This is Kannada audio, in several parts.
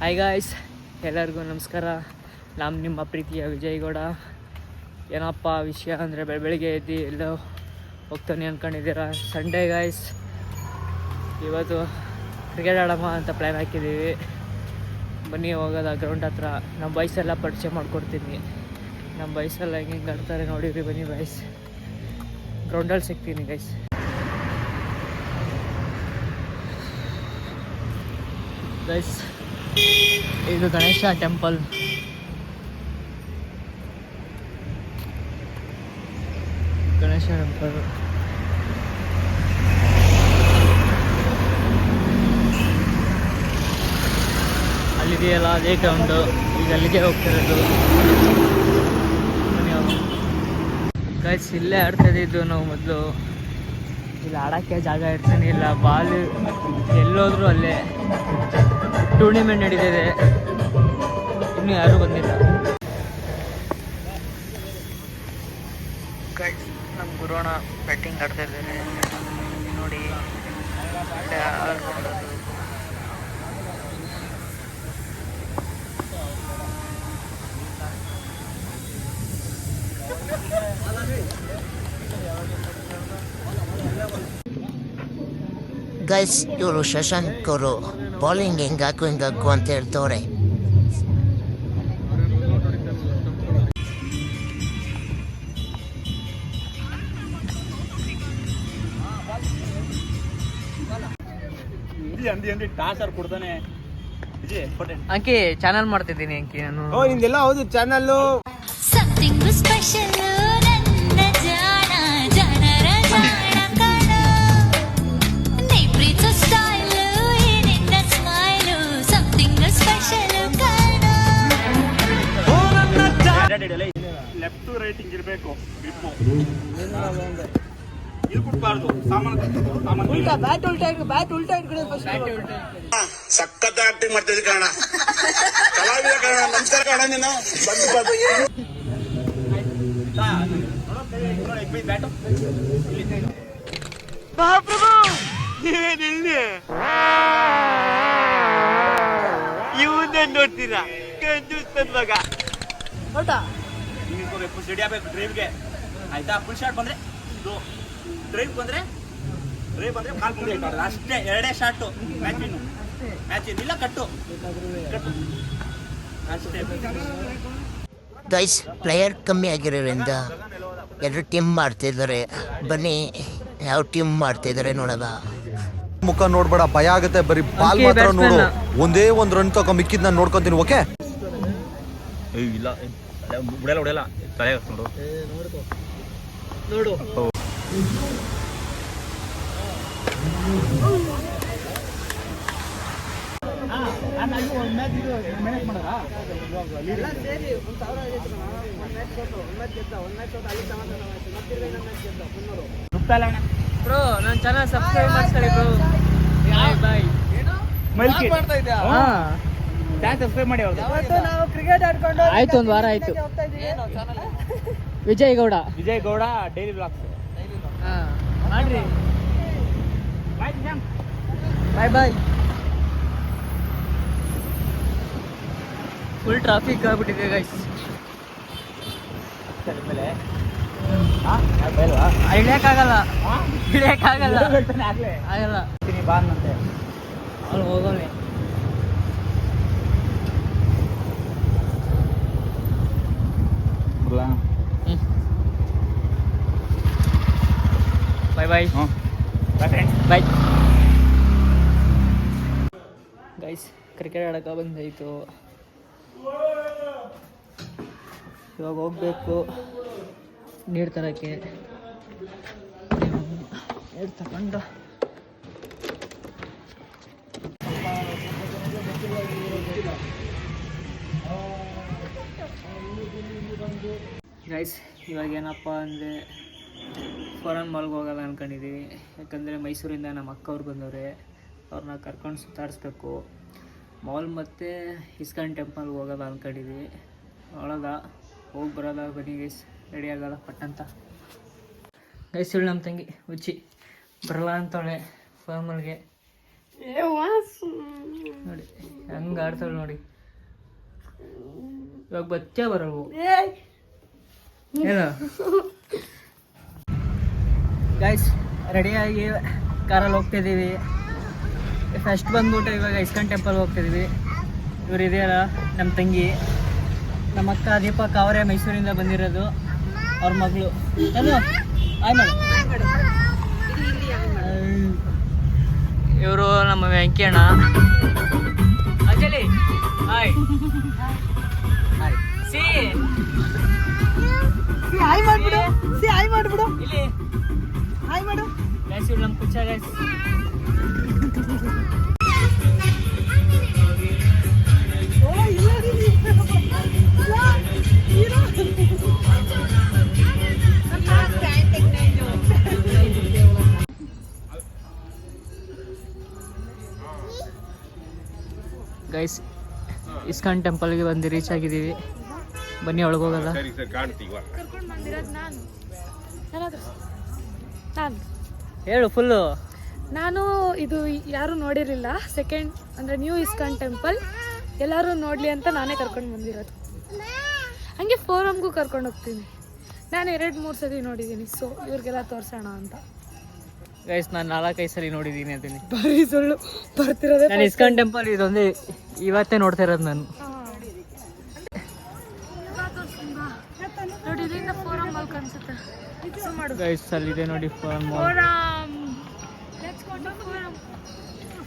ಹಾಯ್ ಗಾಯ್ಸ್, ಎಲ್ಲರಿಗೂ ನಮಸ್ಕಾರ. ನಾನು ನಿಮ್ಮ ಪ್ರೀತಿಯ ವಿಜಯಗೌಡ. ಏನಪ್ಪ ವಿಷಯ ಅಂದರೆ ಬೆಳಗ್ಗೆ ಎದ್ದು ಎಲ್ಲೋ ಹೋಗ್ತಾನೆ ಅಂದ್ಕೊಂಡಿದ್ದೀರಾ. ಸಂಡೇ ಗಾಯ್ಸ್, ಇವತ್ತು ಕ್ರಿಕೆಟ್ ಆಡೋಣ ಅಂತ ಪ್ಲ್ಯಾನ್ ಹಾಕಿದ್ದೀವಿ. ಬನ್ನಿ ಹೋಗೋದ ಗ್ರೌಂಡ್ ಹತ್ರ. ನಮ್ಮ ಬಾಯ್ಸೆಲ್ಲ ಪರಿಚಯ ಮಾಡಿಕೊಡ್ತೀನಿ. ನಮ್ಮ ಬಾಯ್ಸೆಲ್ಲ ಹೆಂಗೆ ಆಡ್ತಾರೆ ನೋಡಿರಿ. ಬನ್ನಿ ಬಾಯ್ಸ್, ಗ್ರೌಂಡಲ್ಲಿ ಸಿಗ್ತೀನಿ ಗೈಸ್. ಗೈಸ್, ಇದು ಗಣೇಶ ಟೆಂಪಲ್. ಗಣೇಶ ಟೆಂಪಲ್ ಅಲ್ಲಿದೆಯಲ್ಲ, ಅದೇ ಗ್ರೌಂಡು. ಈಗ ಅಲ್ಲಿಗೆ ಹೋಗ್ತಿರೋದು. ಗೈಸ್, ಇಲ್ಲೇ ಆಡ್ತಾಯಿದ್ದು ನಾವು ಮೊದಲು. ಇಲ್ಲಿ ಆಡೋಕ್ಕೆ ಜಾಗ ಇರ್ತಾನೆ ಇಲ್ಲ. ಬಾಲ್ ಎಲ್ಲೋದ್ರೂ ಅಲ್ಲೇ. ಟೂರ್ನಿಮೆಂಟ್ ನಡೀತಿದೆ, ಇನ್ನೂ ಯಾರೂ ಬಂದಿಲ್ಲ. ಗೈಸ್, ನಮ್ಮ ಗುರುವಣ ಬ್ಯಾಟಿಂಗ್ ಆಡ್ತಾ ಇದ್ದಾರೆ ನೋಡಿ. ಗೈಸ್, ಇವರು ಶಶಾಂಕ್ ಅವರು ಬೌಲಿಂಗ್ ಹಿಂಗಾಕು ಅಂತ ಹೇಳ್ತವ್ರೆ. ಅಂಕಿ ಚಾನಲ್ ಮಾಡ್ತಿದ್ದೀನಿ. ಅಂಕಿ ನಾನು ನಿಂದೆಲ್ಲ ಹೌದು ಚಾನಲ್. ಲೆಫ್ಟ್ ರೈಟಿಂಗ್ ಇರಬೇಕು. ಸಖತ್ ಆಕ್ಟಿಂಗ್ ಮಾಡ್ತಿದ್ದೆ ಕಾರಣ, ಕಲಾವಿದ ಕಾರಣ. ನಮಸ್ಕಾರ ಕಾರಣ, ನೀನು ಇವನ್ನೇ ನೋಡ್ತೀರಾ? ಮಗ ರೆಡಿ ಆಗ್ಬೇಕು ಡ್ರೈವ್ಗೆ. ಆಯ್ತಾ? ಫುಲ್ ಶಾಟ್ ಬಂದ್ರೆ ಡ್ರೈವ್ ಬಂದ್ರೆ ಕಾಲ್ ಮುಂದೆ ಇಟ್ಟಾರೆ. ಅಷ್ಟೇ, ಎರಡೇ ಶಾಟು. ಮ್ಯಾಚ್ ಇಲ್ಲ, ಕಟ್ಟು ಅಷ್ಟೇ. ಗೈಸ್, ಪ್ಲೇಯರ್ ಕಮ್ಮಿ ಆಗಿರೋದ್ರಿಂದ ಎರಡು ಟೀಮ್ ಮಾಡ್ತಿದ್ದಾರೆ. ಬನ್ನಿ, ಯಾವ ಟೀಮ್ ಮಾಡ್ತಿದ್ದಾರೆ ನೋಡೋದ. ಮುಖ ನೋಡ್ಬೇಡ, ಭಯ ಆಗುತ್ತೆ. ಬರೀ ಬಾಲ್ ಮಾತ್ರ ನೋಡು. ಒಂದೇ ಒಂದು ರನ್ ತಗೋ, ಮಿಕ್ಕಿದ್ ನಾನು ನೋಡ್ಕೊಂತೀನಿ. ಓಕೆ? ಇಲ್ಲ, ಉಡೆಲ್ಲ ತಲೆ ನೋಡು. ಬ್ರೋ, ನನ್ನ ಚಾನಲ್ ಸಬ್ಸ್ಕ್ರೈಬ್ ಮಾಡ್ಕೊಳ್ಳಿ ಬ್ರೋ. ಬಾಯ್. ಸಬ್ಸ್ಕ್ರೈಬ್ ಮಾಡಿ. ಆಯ್ತು, ಒಂದು ವಾರ ಆಯ್ತು. ವಿಜಯಗೌಡ ಡೈಲಿ ಬ್ಲಾಗ್ಸ್ ಮಾಡ್ರಿ. ಬಾಯ್. ಫುಲ್ ಟ್ರಾಫಿಕ್ ಆಗ್ಬಿಟ್ಟಿದೆ ಗೈಸ್. ಇಳಿಯಕ್ಕಾಗಲ್ಲ. ಆಗಲ್ಲ. ಬಾಂತೆ ಅವ್ನು ಹೋಗೋನೆ. ಬಾಯ್. ಗೈಸ್, ಕ್ರಿಕೆಟ್ ಆಡೋಕೆ ಬಂದಾಯಿತು. ಇವಾಗ ಹೋಗ್ಬೇಕು ನೀರು ತರೋಕ್ಕೆ. ನೀರು ತಗೊಂಡು ಗೈಸ್, ಇವಾಗ ಏನಪ್ಪ ಅಂದರೆ ಫಾರನ್ ಮಾಲ್ಗೆ ಹೋಗೋಲ್ಲ ಅಂದ್ಕೊಂಡಿದ್ದೀವಿ. ಯಾಕಂದರೆ ಮೈಸೂರಿಂದ ನಮ್ಮ ಅಕ್ಕವ್ರು ಬಂದವ್ರೆ. ಅವ್ರನ್ನ ಕರ್ಕೊಂಡು ಸುತ್ತಾಡಿಸ್ಬೇಕು. ಮಾಲ್ ಮತ್ತು ಇಸ್ಕಾನ್ ಟೆಂಪಲ್ಗೆ ಹೋಗೋದ ಅಂದ್ಕೊಂಡಿದ್ದೀವಿ. ನೋಡೋದ, ಹೋಗಿ ಬರೋದ. ಬನ್ನಿ ಗೈಸ್, ರೆಡಿ ಆಗೋದ ಪಟ್ಟಂತ. ಗೈಸ್, ನಮ್ಮ ತಂಗಿ ಹುಚ್ಚಿ ಬರಲ್ಲ ಅಂತವಳೆ ಫಾರ್ಮಲ್ಗೆ. ನೋಡಿ ಹೆಂಗ್ ಆಡ್ತಾಳೆ ನೋಡಿ. ಇವಾಗ ಬಚ್ಚ ಬರವು ಏನು ಗೈಸ್, ರೆಡಿಯಾಗಿ ಕಾರಲ್ಲಿ ಹೋಗ್ತಿದ್ದೀವಿ. ಫಸ್ಟ್ ಬಂದ್ಬಿಟ್ಟು ಇವಾಗ ಇಸ್ಕಾನ್ ಟೆಂಪಲ್ ಹೋಗ್ತಿದ್ದೀವಿ. ಇವ್ರು ಇದೆಯಲ್ಲ ನಮ್ಮ ತಂಗಿ, ನಮ್ಮ ಅಕ್ಕ ದೀಪಕ್, ಅವರೇ ಮೈಸೂರಿಂದ ಬಂದಿರೋದು. ಅವ್ರ ಮಗಳು ಇವರು ನಮ್ಮ ವೆಂಕಣ್ಣ. ಅಂಜಲಿ ಹಾಯ್ ಹಾಯ್ ಸಿ ಹಾಯ್ ಮಾಡ್ಬಿಡು, ಸಿ ಹಾಯ್ ಮಾಡ್ಬಿಡು, ಇಲ್ಲಿ ಹಾಯ್ ಮಾಡು ಗೈಸ್. ಇವ್ರು ನಮ್ಮ ಕುಚ್ಚ ಗೈಸ್. ಗೈಸ್, ಇಸ್ಕಾನ್ ಟೆಂಪಲ್ಗೆ ಬಂದು ರೀಚ್ ಆಗಿದ್ದೀವಿ. ಬನ್ನಿ ಒಳಗೋಗಲ್ಲ. ಹೇಳು ಫುಲ್ಲು. ನಾನು ಇದು ಯಾರು ನೋಡಿರಲಿಲ್ಲ, ಸೆಕೆಂಡ್ ಅಂದರೆ ನ್ಯೂ ಇಸ್ಕಾನ್ ಟೆಂಪಲ್ ಎಲ್ಲರೂ ನೋಡಲಿ ಅಂತ ನಾನೇ ಕರ್ಕೊಂಡು ಬಂದಿರೋದು. ಹಂಗೆ ಫೋರಮ್ಗೂ ಕರ್ಕೊಂಡು ಹೋಗ್ತೀನಿ. ನಾನು 2-3 ಸತಿ ನೋಡಿದ್ದೀನಿ, ಸೊ ಇವ್ರಿಗೆಲ್ಲ ತೋರಿಸೋಣ ಅಂತ. ಗೈಸ್, ನಾನು 4-5 ಸಲ ನೋಡಿದ್ದೀನಿ ಅದನ್ನು. ಬರೀ ಸುಳ್ಳು ಬರ್ತಿರೋದೇ. ನಾನು ಇಸ್ಕಾನ್ ಟೆಂಪಲ್ ಇದೊಂದೇ ಇವತ್ತೇ ನೋಡ್ತಾ ಇರೋದು ನಾನು. ನೋಡಿ ಇಲ್ಲಿಂದ ಫೋರಮ್ ಅಲ್ಲಿ ಕಾಣಿಸುತ್ತೆ. ಗೈಸ್, ಅಲ್ಲಿದೆ ನೋಡಿ ಫೋರಮ್.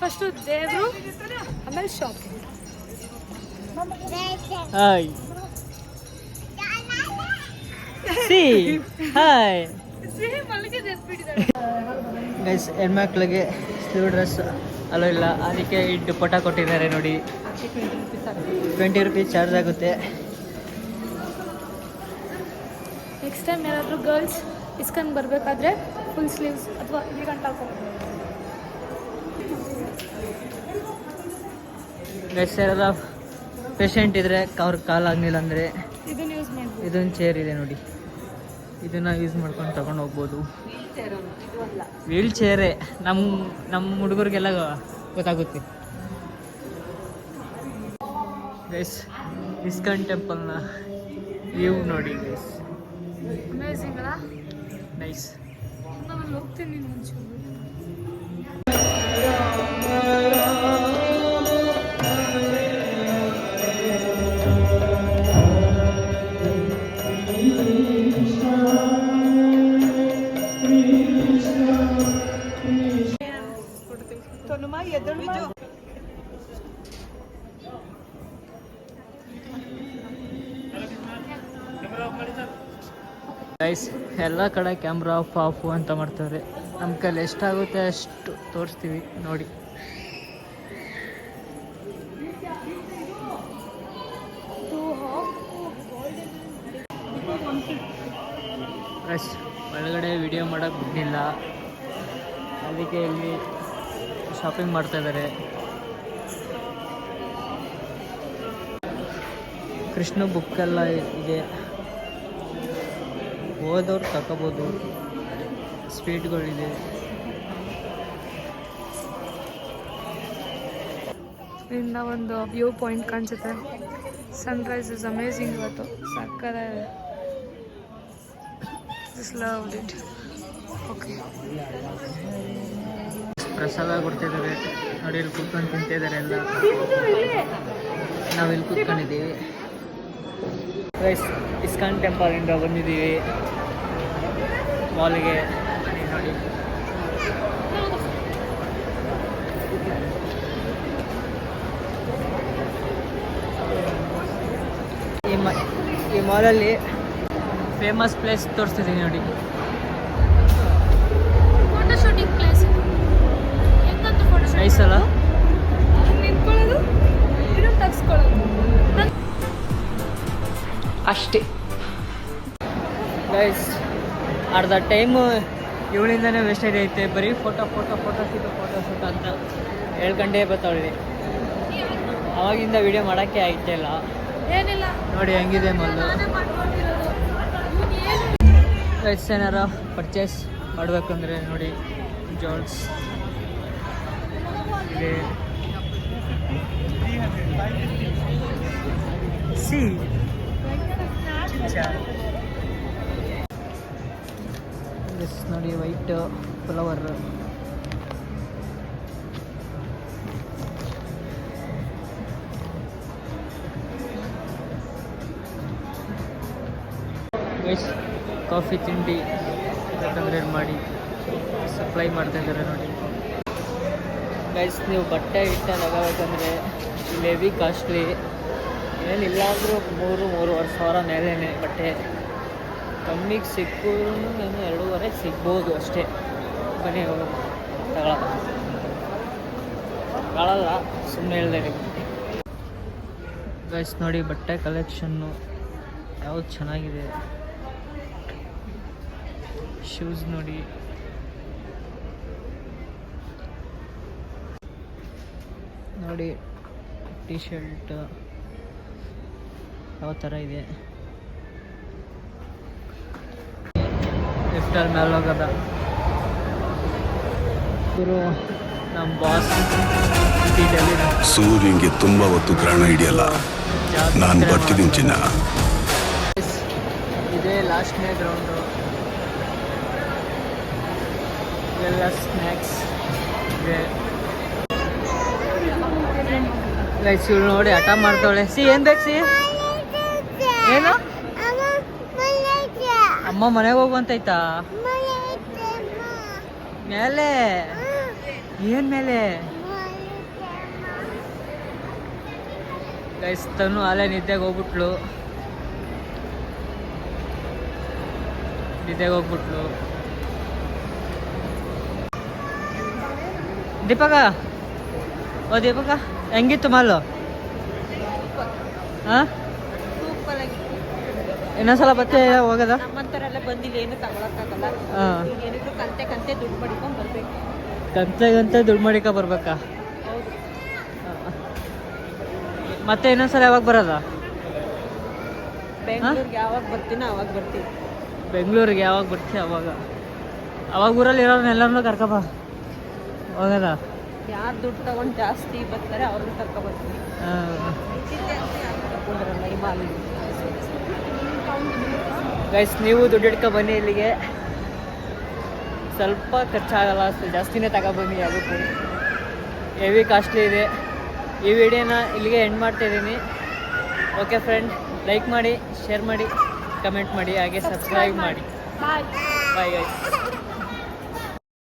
ಫಸ್ಟು ದೇವರು, ಆಮೇಲೆ ಶಾಪಿಂಗ್. ಹಾಯ್ ಸಿ ಹಾಯ್ ಗೈಸ್. ಹೆಣ್ಮಕ್ಳಿಗೆ ಸ್ಲೀವ್ ಡ್ರೆಸ್ ಅಲ್ಲೋ ಇಲ್ಲ, ಅದಕ್ಕೆ ಇಟ್ಟು ಪಟ ಕೊಟ್ಟಿದ್ದಾರೆ ನೋಡಿ. 20 ರೂಪೀಸ್ ಚಾರ್ಜ್ ಆಗುತ್ತೆ. ನೆಕ್ಸ್ಟ್ ಟೈಮ್ ಯಾರಾದರೂ ಗರ್ಲ್ಸ್ ಇಸ್ಕಾನ್ ಬರಬೇಕಾದ್ರೆ ಫುಲ್ ಸ್ಲೀವ್ಸ್ ಅಥವಾ ಇಲ್ಲಿ ಗಂಟು ಹಾಕೋಬೇಕು. ಗೈಸ್, ಯಾರಾದ ಪೇಷಂಟ್ ಇದ್ದರೆ ಅವ್ರ ಕಾಲಾಗಲಿಲ್ಲ ಅಂದರೆ ಇದನ್ನು ಯೂಸ್ ಮಾಡ್ಬೋದು. ಇದೊಂದು ಚೇರ್ ಇದೆ ನೋಡಿ, ಇದನ್ನು ಯೂಸ್ ಮಾಡ್ಕೊಂಡು ತಗೊಂಡು ಹೋಗ್ಬೋದು. ವೀಲ್ ಚೇರೇ. ನಮ್ಮ ಹುಡುಗರಿಗೆಲ್ಲ ಗೊತ್ತಾಗುತ್ತೆ. ಗೈಸ್, ಇಸ್ಕಾನ್ ಟೆಂಪಲ್ನ ವ್ಯೂ ನೋಡಿ ಗೈಸ್. ಅಮೇಝಿಂಗ್ ಅಲ್ಲ? ನೈಸ್. ನಾನು ಹೋಗ್ತೀನಿ ಮುಂಚೆ. ಗೈಸ್, ಎಲ್ಲ ಕಡೆ ಕ್ಯಾಮ್ರಾ ಆಫ್ ಅಂತ ಮಾಡ್ತಾರೆ. ನಮ್ಮ ಕೈಲಿ ಎಷ್ಟಾಗುತ್ತೆ ಅಷ್ಟು ತೋರಿಸ್ತೀವಿ ನೋಡಿ. ಗೈಸ್, ಒಳಗಡೆ ವಿಡಿಯೋ ಮಾಡೋಕ್ಕೆ ಬಿಡಲಿಲ್ಲ, ಅದಕ್ಕೆ ಇಲ್ಲಿ ಶಾಪಿಂಗ್ ಮಾಡ್ತಾ ಇದ್ದಾರೆ. ಕೃಷ್ಣ ಬುಕ್ಕೆಲ್ಲ ಇದೆ, ಓದೋರು ತಗೋಬೋದು. ಸ್ವೀಟ್ಗಳಿದೆ. ಇಲ್ಲಿಂದ ಒಂದು ವ್ಯೂ ಪಾಯಿಂಟ್ ಕಾಣಿಸುತ್ತೆ. Sunrise is amazing. ಇವತ್ತು ಸಕ್ಕರೆ ಲವ್ಡ್ ಇಟ್. ಓಕೆ, ಪ್ರಸಾದ ಕೊಡ್ತಿದ್ದಾರೆ ನೋಡಿ. ಇಲ್ಲಿ ಕೂತ್ಕೊಂಡು ತಿಂತಿದ್ದಾರೆ ಎಲ್ಲ. ನಾವಿಲ್ಲಿ ಕೂತ್ಕೊಂಡಿದ್ದೀವಿ. ಗೈಸ್, ಇಸ್ಕಾನ್ ಟೆಂಪಲಿಂದ ಬಂದಿದ್ದೀವಿ ಮಾಲ್ಗೆ ನೋಡಿ. ಈ ಮಾಲಲ್ಲಿ ಫೇಮಸ್ ಪ್ಲೇಸ್ ತೋರಿಸ್ತಿದ್ದೀನಿ ನೋಡಿ. ಫೋಟೋ ಶೂಟಿಂಗ್ ಪ್ಲೇಸ್ ಹೆಂಗಂತ ಫೋಟೋ ನೈಸ್ ಅಲ್ಲ? ನಿಂತ್ಕೊಳ್ಳೋದು, ಇದನ್ನು ತೆಗೆಸ್ಕೊಳ್ಳೋದು ಅಷ್ಟೇ ಗೈಸ್. ಅರ್ಧ ಟೈಮು ಇವಳಿಂದನೇ ವೇಸ್ಟ್ ಐತೆ. ಬರೀ ಫೋಟೋ ಶೂಟ್ ಅಂತ ಹೇಳ್ಕೊಂಡೇ ಬರ್ತಾಳೆ. ಅವಾಗಿಂದ ವಿಡಿಯೋ ಮಾಡೋಕ್ಕೆ ಆಗ್ತಾಯಿಲ್ಲ. ಏನಿಲ್ಲ ನೋಡಿ ಹೆಂಗಿದೆ ಮೊದಲು. ನಾನೇ ಮಾಡ್ಕೊಂಡಿರೋದು. ಗೈಸ್, ಏನಾರ ಪರ್ಚೇಸ್ ಮಾಡಬೇಕಂದ್ರೆ ನೋಡಿ, ಜೋಲ್ಸ್ ಇದೆ. ಸಿ ಎಸ್ ನೋಡಿ ವೈಟ್ ಫ್ಲವರ್. ಗೈಸ್ ಕಾಫಿ ತಿಂಡಿ ಯಾಕಂದರೆ ಮಾಡಿ ಸಪ್ಲೈ ಮಾಡ್ತಾ ಇದ್ದಾರೆ ನೋಡಿ. ಗೈಸ್ ನೀವು ಬಟ್ಟೆ ತಗೋಬೇಕಂದ್ರೆ ಇಲ್ಲಿ ಹೆವಿ ಕಾಸ್ಟ್ಲಿ, ಏನಿಲ್ಲ ಅಂದರೂ 3-3.5 ಸಾವಿರ ಮೇಲೇನೆ ಬಟ್ಟೆ. ಕಮ್ಮಿಗೆ ಸಿಕ್ಕೂ ಏನು 2.5 ಸಿಗ್ಬೋದು ಅಷ್ಟೇ. ಬನ್ನಿ ತಗೊಳ್ಳಲ್ಲ, ಸುಮ್ಮನೆ ಹೇಳ್ದೆ ನಿಮಗೆ. ಗೈಸ್ ನೋಡಿ ಬಟ್ಟೆ ಕಲೆಕ್ಷನ್ನು ಯಾವ್ದು ಚೆನ್ನಾಗಿದೆ. ಶೂಸ್ ನೋಡಿ, ನೋಡಿ ಟಿ ಶರ್ಟ್ ಯಾವ ಥರ ಇದೆ. ಲಿಫ್ಟಲ್ಲಿ ಮೇಲೆ ಹೋಗೋದ ಗುರು ನಮ್ಮ ಬಾಸ್. ಸೂರ್ಯಂಗೆ ತುಂಬಾ ಹೊತ್ತು ಗ್ರಹಣ ಹಿಡಿಯಲ್ಲ. ನಾನು ಬರ್ತಿದ್ದೀನಿ ಚಿನ್ನ. ಇದೇ ಲಾಸ್ಟ್ನೇ ಗ್ರೌಂಡು. ಇವೆಲ್ಲ ಸ್ನ್ಯಾಕ್ಸ್ ಇದೆ. ಗೈಸ್ ಇವ್ಳು ನೋಡಿ ಹಠ ಮಾಡ್ತಾವಳೆ. ಸಿ ಏನು ಬೇಕು ಸಿ? ಏನು? ಅಮ್ಮ ಮನೆಗೆ ಹೋಗುವಂತೈತಾ? ಮೇಲೆ ಏನು ಮೇಲೆ? ಗೈಸ್ ತನು ಅಲ್ಲೇ ನಿದ್ದೆಗೆ ಹೋಗ್ಬಿಟ್ಲು. ದೀಪಕ, ಓ ದೀಪಕ ಹೆಂಗಿತ್ತು ಮಾಲು? ಹಾಂ ಇನ್ನೊಂದ್ಸಲ ಮತ್ತೆ ಹೋಗೋದ? ನಮ್ಮಂತರೆಲ್ಲ ಬಂದಿಲ್ಲ, ಏನು ತಗೊಳಕ್ಕಾಗಲ್ಲ. ಹಾಂ, ಏನಿದ್ರು ಕಂತೆ ದುಡ್ಡು ಮಾಡಿಕೊಂಡು ಬರ್ಬೇಕು. ಕಂತೆ ದುಡ್ಡು ಮಾಡಿಕ ಬರ್ಬೇಕಾ? ಮತ್ತೆ ಇನ್ನೊಂದ್ಸಲ ಯಾವಾಗ ಬರೋದ? ಬೆಂಗಳೂರಿಗೆ ಯಾವಾಗ ಬರ್ತೀನೋ ಅವಾಗ ಬರ್ತೀನಿ. ಬೆಂಗಳೂರಿಗೆ ಯಾವಾಗ ಬರ್ತೀಯ ಅವಾಗ ಊರಲ್ಲಿ ಇರೋರ್ನೆಲ್ಲರನ್ನೂ ಕರ್ಕೊಬ ಹೋಗದ. ಯಾರು ದುಡ್ಡು ತಗೊಂಡು ಜಾಸ್ತಿ ಬರ್ತಾರೆ ಅವ್ರನ್ನ ಕರ್ಕೊಬರ್ತೀನಿ. ಗೈಸ್ ನೀವು ದುಡ್ಡು ಇಟ್ಕೊ ಬನ್ನಿ ಇಲ್ಲಿಗೆ, ಸ್ವಲ್ಪ ಖರ್ಚಾಗಲ್ಲ, ಜಾಸ್ತಿನೇ ತಗೊಬನ್ನಿ. ಅದಕ್ಕೂ ಹೆವಿ ಕಾಸ್ಟ್ಲಿ ಇದೆ. ಈ ವಿಡಿಯೋನ ಇಲ್ಲಿಗೆ ಎಂಡ್ ಮಾಡ್ತಾಯಿದ್ದೀನಿ. ಓಕೆ ಫ್ರೆಂಡ್, ಲೈಕ್ ಮಾಡಿ, ಶೇರ್ ಮಾಡಿ, ಕಮೆಂಟ್ ಮಾಡಿ, ಹಾಗೆ ಸಬ್ಸ್ಕ್ರೈಬ್ ಮಾಡಿ. Bye guys.